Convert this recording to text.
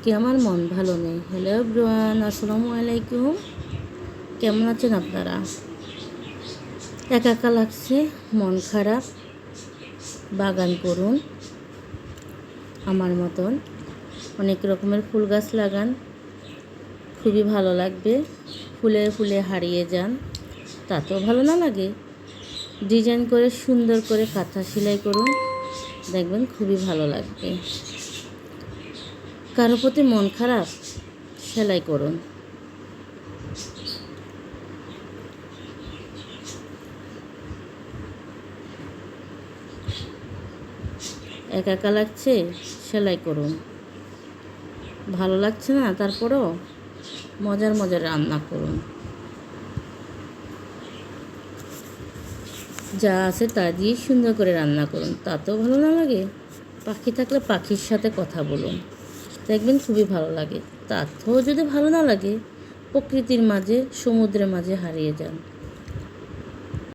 আজকে আমার মন ভালো নেই। হ্যালো এভরিওয়ান, আসসালামু আলাইকুম। কেমন আছেন আপনারা? একা একা লাগছে, মন খারাপ। বাগান করুন আমার মতন, অনেক রকমের ফুল গাছ লাগান, খুবই ভালো লাগবে। ফুলে ফুলে হারিয়ে যান, তাতেও ভালো না লাগে। ডিজাইন করে সুন্দর করে কাঁথা সেলাই করুন, দেখবেন খুবই ভালো লাগবে। কারো প্রতি মন খারাপ, সেলাই করুন। একা একা লাগছে, সেলাই করুন। ভালো লাগছে না, তারপরও মজার মজার রান্না করুন। যা আছে তা দিয়ে সুন্দর করে রান্না করুন, তাতেও ভালো না লাগে। পাখি থাকলে পাখির সাথে কথা বলুন, দেখবেন খুবই ভালো লাগে। তাতেও যদি ভালো না লাগে, প্রকৃতির মাঝে, সমুদ্রের মাঝে হারিয়ে যান।